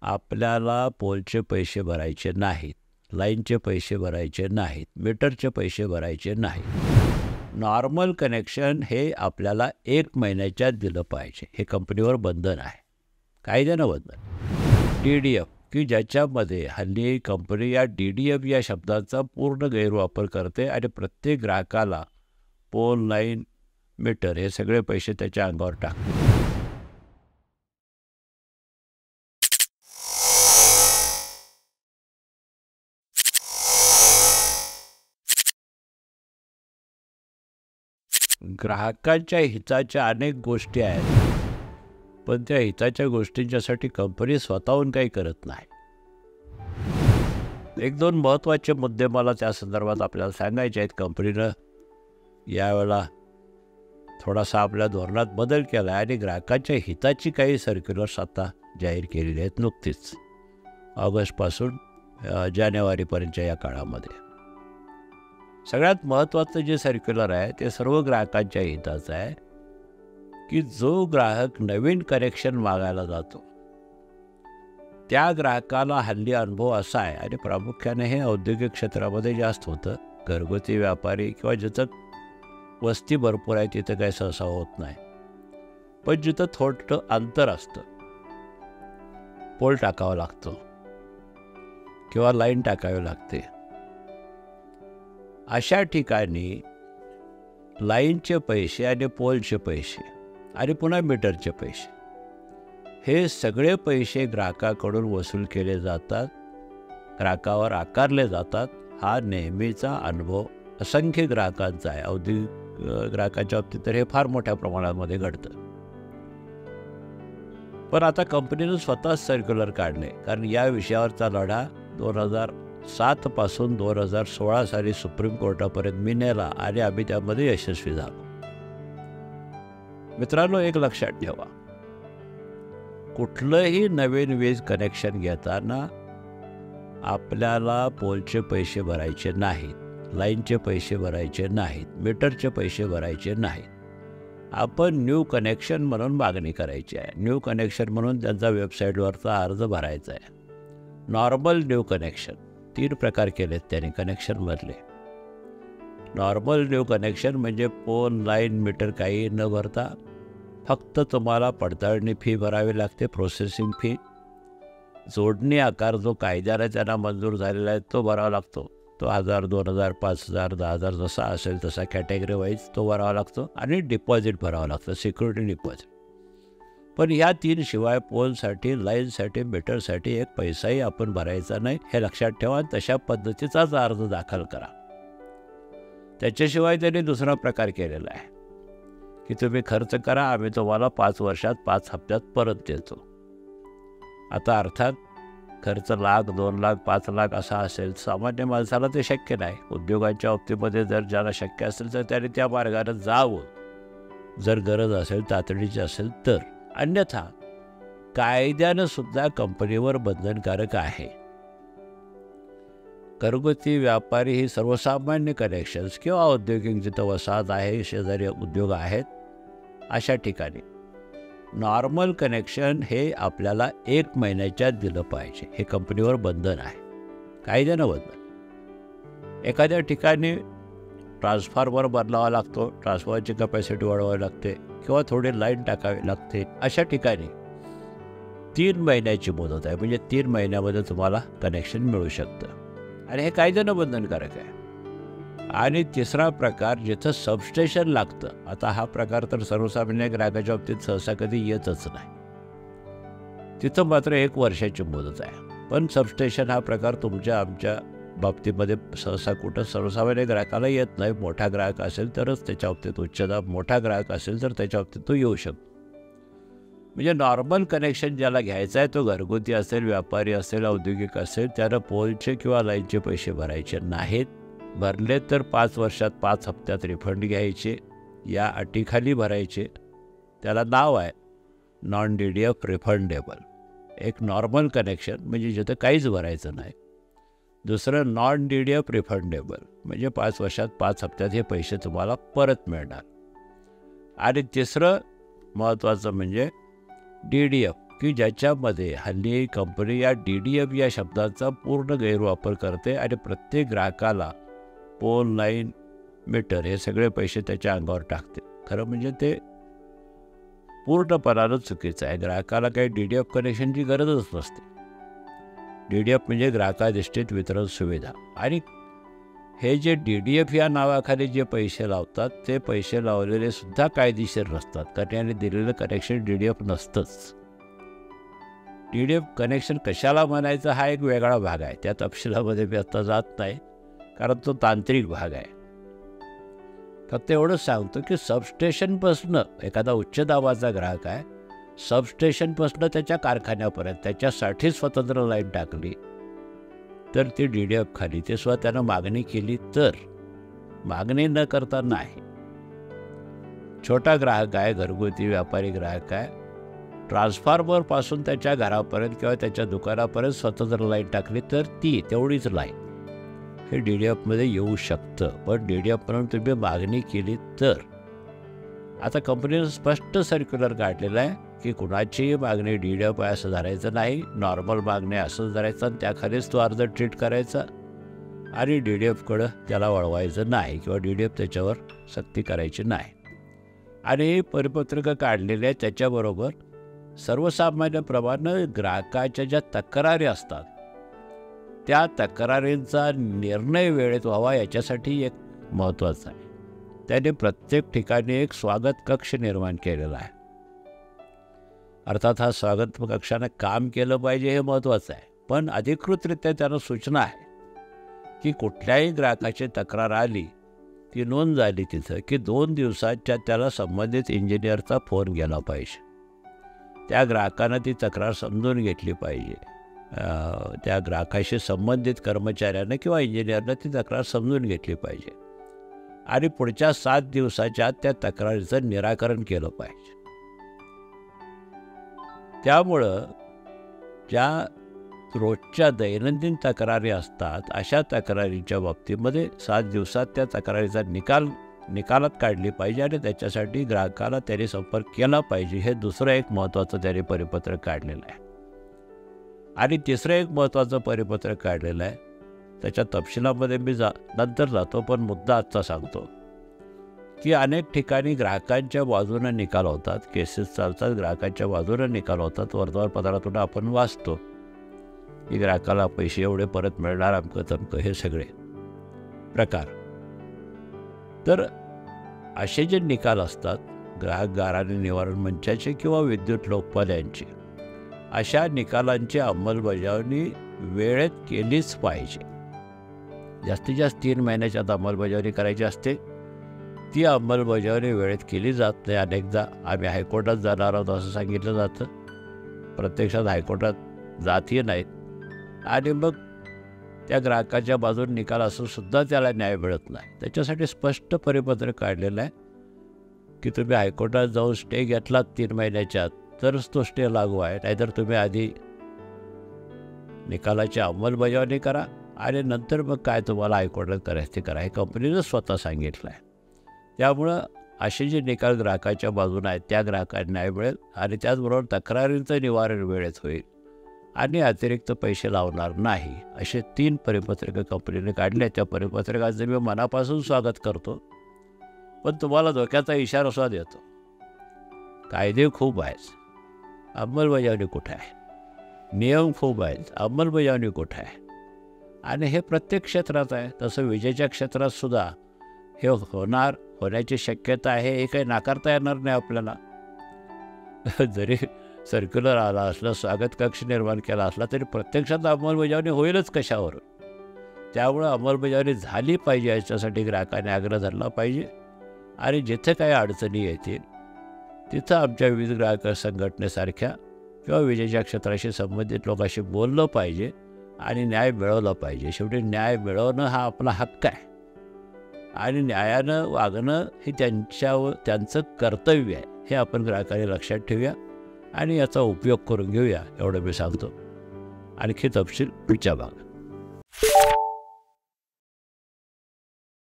आपल्याला पोलचे पैसे भरायचे नाहीत, लाईनचे पैसे भरायचे नाहीत, मीटरचे पैसे भरायचे नाहीत. नॉर्मल कनेक्शन हे आपल्याला 1 महिन्याच्यात दिलं पाहिजे. हे कंपनीवर बंधन आहे, कायद्यानं बंधन. DDF की ज्याच्यामध्ये हल्ली कंपनी या DDF या शब्दाचा पूर्ण गैरवापर करते आणि प्रत्येक ग्राहकाला पोल, लाईन, मीटर हे सगळे पैसे त्याच्या अंगावर टाकते. ग्राहकांच्या हिताच्या अनेक गोष्टी आहेत, पण त्या हिताच्या गोष्टींच्यासाठी कंपनी स्वतःहून काही करत नाही. 1-2 महत्त्वाचे मुद्दे मला त्या संदर्भात आपल्याला सांगायचे आहेत. कंपनीनं यावेळेला थोडासा आपल्या धोरणात बदल केला आहे आणि ग्राहकांच्या हिताची काही सर्क्युलर्स आता जाहीर केलेली आहेत नुकतीच, ऑगस्टपासून जानेवारीपर्यंतच्या या काळामध्ये. सगळ्यात महत्त्वाचं जे सर्क्युलर आहे ते सर्व ग्राहकांच्या हिताचं आहे की जो ग्राहक नवीन कनेक्शन मागायला जातो त्या ग्राहकाला हल्ली अनुभव असा आहे, आणि प्रामुख्याने हे औद्योगिक क्षेत्रामध्ये जास्त होतं. घरगुती व्यापारी किंवा जिथं वस्ती भरपूर आहे तिथं काही सहसा होत नाही, पण जिथं थोडं अंतर असतं, पोल टाकावा लागतो किंवा लाईन टाकावी लागते, अशा ठिकाणी लाईनचे पैसे आणि पोलचे पैसे आणि पुन्हा मीटरचे पैसे हे सगळे पैसे ग्राहकाकडून वसूल केले जातात, ग्राहकावर आकारले जातात. हा नेहमीचा अनुभव असंख्य ग्राहकांचा आहे. औद्योगिक ग्राहकांच्या बाबतीत तर हे फार मोठ्या प्रमाणामध्ये घडतं. पण आता कंपनीनं स्वतःच सर्क्युलर काढले, कारण या विषयावरचा लढा 2007 पासून 2016 साली सुप्रीम कोर्टापर्यंत मी नेला आणि आम्ही त्यामध्ये यशस्वी झालो. मित्रांनो, एक लक्षात ठेवा, कुठलंही नवीन वीज कनेक्शन घेताना आपल्याला पोलचे पैसे भरायचे नाहीत, लाईनचे पैसे भरायचे नाहीत, मीटरचे पैसे भरायचे नाहीत. आपण न्यू कनेक्शन म्हणून मागणी करायची आहे. न्यू कनेक्शन म्हणून त्यांचा वेबसाईटवरचा अर्ज भरायचा आहे. नॉर्मल न्यू कनेक्शन 3 प्रकार केलेत त्यांनी कनेक्शनमधले. नॉर्मल न्यू कनेक्शन म्हणजे पोल, लाईन, मीटर काही न भरता फक्त तुम्हाला पडताळणी फी भरावी लागते, प्रोसेसिंग फी. जोडणी आकार जो कायद्याने त्यांना मंजूर झालेला आहे तो भरावा लागतो. तो 1000, 2000, 5000, 10000 जसा असेल तसा कॅटेगरी वाईज तो भरावा लागतो. आणि डिपॉझिट भरावं लागतं, सिक्युरिटी डिपॉझिट. पण ह्या 3 शिवाय पोलसाठी, लाईनसाठी, मीटरसाठी एक पैसाही आपण भरायचा नाही, हे लक्षात ठेवा. तशा पद्धतीचाच अर्ज दाखल करा. त्याच्याशिवाय त्यांनी दुसरा प्रकार केलेला आहे की तुम्ही खर्च करा, आम्ही तुम्हाला 5 वर्षात 5 हप्त्यात परत देतो. आता अर्थात खर्च लाख, 2 लाख, 5 लाख असा असेल, सामान्य माणसाला ते शक्य नाही. उद्योगांच्या बाबतीमध्ये जर ज्याला शक्य असेल तर त्याने त्या मार्गाने जावं, जर गरज असेल, तातडीची असेल तर. अन्यथा कायद्यानं सुद्धा कंपनीवर बंधनकारक आहे. घरगुती व्यापारी ही सर्वसामान्य कनेक्शन्स किंवा औद्योगिक जिथं वसाहत आहे, शेजारी उद्योग आहेत, अशा ठिकाणी नॉर्मल कनेक्शन हे आपल्याला 1 महिन्याच्यात दिलं पाहिजे. हे कंपनीवर बंधन आहे, कायद्यानं बंधन. एखाद्या ठिकाणी ट्रान्सफॉर्मर बदलावा लागतो, ट्रान्सफॉर्मरची कॅपॅसिटी वाढवावी लागते किंवा थोडी लाईन टाकावी लागते, अशा ठिकाणी 3 महिन्याची मुदत आहे. म्हणजे 3 महिन्यामध्ये तुम्हाला कनेक्शन मिळू शकतं आणि हे कायद्यानं बंधनकारक आहे. आणि तिसरा प्रकार जिथं सबस्टेशन लागतं. आता हा प्रकार तर सर्वसामान्य ग्राहकाच्या बाबतीत सहसा कधी येतच नाही, तिथं मात्र 1 वर्षाची मुदत आहे. पण सबस्टेशन हा प्रकार तुमच्या आमच्या बाबतीमध्ये सहसा कुठं सर्वसामान्य ग्राहकाला येत नाही. मोठा ग्राहक असेल तरच त्याच्या बाबतीत उच्चदाब, मोठा ग्राहक असेल तर त्याच्या बाबतीत तो येऊ शकतो. म्हणजे नॉर्मल कनेक्शन ज्याला घ्यायचं आहे तो घरगुती असेल, व्यापारी असेल, औद्योगिक असेल, त्यानं पोलचे किंवा लाईनचे पैसे भरायचे नाहीत. भरले तर 5 वर्षात 5 हप्त्यात रिफंड घ्यायचे, या अटीखाली भरायचे. त्याला नाव आहे नॉन DDF रिफंडेबल. एक नॉर्मल कनेक्शन म्हणजे जिथं काहीच भरायचं नाही. दुसरं नॉन DDF रिफंडेबल म्हणजे 5 वर्षात 5 हप्त्यात हे पैसे तुम्हाला परत मिळणार. आणि तिसरं महत्त्वाचं म्हणजे DDF की ज्याच्यामध्ये हल्ली कंपनी या DDF या शब्दाचा पूर्ण गैरवापर करते आणि प्रत्येक ग्राहकाला पोल, लाईन, मीटर हे सगळे पैसे त्याच्या अंगावर टाकते. खरं म्हणजे ते पूर्णपणानं चुकीचं आहे. ग्राहकाला काही DDF कनेक्शनची गरजच नसते. DDF म्हणजे ग्राहकाधिष्ठित वितरण सुविधा. आणि हे जे DDF या नावाखाली जे पैसे लावतात ते पैसे लावलेले सुद्धा कायदेशीर नसतात, कारण याने दिलेलं कनेक्शन DDF नसतंच. DDF कनेक्शन कशाला म्हणायचं हा एक वेगळा भाग आहे. त्या तपशिलामध्ये मी आता जात नाही, कारण तो तांत्रिक भाग आहे. फक्त एवढंच सांगतो की सबस्टेशनपासनं एखादा उच्च दाबाचा ग्राहक आहे, सबस्टेशनपासनं त्याच्या कारखान्यापर्यंत त्याच्यासाठी स्वतंत्र लाईन टाकली तर ती DDF खाली, ते सुद्धा त्यानं मागणी केली तर. मागणी न करता नाही. छोटा ग्राहक आहे, घरगुती व्यापारी ग्राहक आहे, ट्रान्सफॉर्मरपासून त्याच्या घरापर्यंत किंवा त्याच्या दुकानापर्यंत स्वतंत्र लाईन टाकली तर ती तेवढीच लाईन हे DDFमध्ये येऊ शकतं. पण DDF म्हणून तुम्ही मागणी केली तर. आता कंपनीनं स्पष्ट सर्क्युलर काढलेलं आहे की कुणाचीही मागणी DDF आहे असं धरायचं नाही, नॉर्मल मागणी असंच धरायचं आणि त्याखालीच तो अर्ज ट्रीट करायचा आणि DDFकडं त्याला वळवायचं नाही किंवा DDF त्याच्यावर सक्ती करायची नाही. आणि परिपत्रकं काढलेले आहेत त्याच्याबरोबर सर्वसामान्यप्रमाणे ग्राहकाच्या ज्या तक्रारी असतात त्या तक्रारींचा निर्णय वेळेत व्हावा याच्यासाठी एक महत्त्वाचं आहे. त्याने प्रत्येक ठिकाणी एक स्वागत कक्ष निर्माण केलेला आहे. अर्थात हा स्वागत कक्षानं काम केलं पाहिजे हे महत्त्वाचं आहे, पण अधिकृतरित्या त्यानं सूचना आहे की कुठल्याही ग्राहकाची तक्रार आली, ती नोंद झाली तिथं की 2 दिवसाच्या त्याला संबंधित इंजिनियरचा फोन गेला पाहिजे. त्या ग्राहकानं ती तक्रार समजून घेतली पाहिजे. त्या ग्राहकाशी संबंधित कर्मचाऱ्यानं किंवा इंजिनियरनं ती तक्रार समजून घेतली पाहिजे आणि पुढच्या 7 दिवसाच्या आत त्या तक्रारीचं निराकरण केलं पाहिजे. त्यामुळं ज्या रोजच्या दैनंदिन तक्रारी असतात अशा तक्रारीच्या बाबतीमध्ये 7 दिवसात त्या तक्रारीचा निकालात काढली पाहिजे आणि त्याच्यासाठी ग्राहकाला त्याने संपर्क केला पाहिजे. हे दुसरं एक महत्त्वाचं त्याने परिपत्रक काढलेलं आहे. आणि तिसरं एक महत्त्वाचं परिपत्रक काढलेलं आहे, त्याच्या तपशिलामध्ये मी नंतर जातो, पण मुद्दा आजचा सांगतो की अनेक ठिकाणी ग्राहकांच्या बाजूनं निकाल होतात, केसेस चालतात, ग्राहकांच्या बाजूनं निकाल होतात. वर्तमानपत्रातून आपण वाचतो की ग्राहकाला पैसे एवढे परत मिळणार, अमकं तमकं, हे सगळे प्रकार. तर असे जे निकाल असतात ग्राहक गाऱ्हाणे निवारण मंचाचे किंवा विद्युत लोकपाल यांचे, अशा निकालांची अंमलबजावणी वेळेत केलीच पाहिजे. जास्तीत जास्त 3 महिन्याच्या आत अंमलबजावणी करायची असते. ती अंमलबजावणी वेळेत केली जात नाही. अनेकदा आम्ही हायकोर्टात जाणार आहोत असं सांगितलं जातं, प्रत्यक्षात हायकोर्टात जातही नाहीत आणि मग त्या ग्राहकाच्या बाजूने निकाल असूनसुद्धा त्याला न्याय मिळत नाही. त्याच्यासाठी स्पष्ट परिपत्रक काढलेलं आहे की तुम्ही हायकोर्टात जाऊन स्टे घेतलात 3 महिन्याच्या आत तरच तो स्टे लागू आहे, नाहीतर तुम्ही आधी निकालाची अंमलबजावणी करा आणि नंतर मग काय तुम्हाला हायकोर्टात करायचं ते करा. हे कंपनीनं स्वतः सांगितलं आहे. त्यामुळं असे जे निकाल ग्राहकाच्या बाजूने आहेत त्या ग्राहकांना न्याय मिळेल आणि त्याचबरोबर तक्रारींचं निवारण वेळेत होईल आणि अतिरिक्त पैसे लावणार नाही. असे 3 परिपत्रकं कंपनीने काढले. त्या परिपत्रकाचं मी मनापासून स्वागत करतो, पण तुम्हाला धोक्याचा इशारा सुद्धा देतो. कायदे खूप आहेत, अंमलबजावणी कुठे आहे? नियम खूप आहेत, अंमलबजावणी कुठे आहे? आणि हे प्रत्येक क्षेत्रात आहे. तसं विजेच्या क्षेत्रातसुद्धा हे होण्याची शक्यता आहे, हे काही नाकारता येणार नाही आपल्याला. जरी सर्क्युलर आला असला, स्वागत कक्ष निर्माण केला असला, तरी प्रत्यक्षात अंमलबजावणी होईलच कशावर. त्यामुळं अंमलबजावणी झाली पाहिजे याच्यासाठी ग्राहकाने आग्रह धरला पाहिजे आणि जिथे काही अडचणी येतील तिथं आमच्या विविध ग्राहक संघटनेसारख्या किंवा विजेच्या क्षेत्राशी संबंधित लोकांशी बोललं पाहिजे आणि न्याय मिळवला पाहिजे. शेवटी न्याय मिळवणं हा आपला हक्क आहे आणि न्यायानं वागणं हे त्यांचं कर्तव्य आहे. हे आपण ग्राहकाने लक्षात ठेवूया आणि याचा उपयोग करून घेऊया, एवढं मी सांगतो. आणखी तपशील पुढच्या भागात.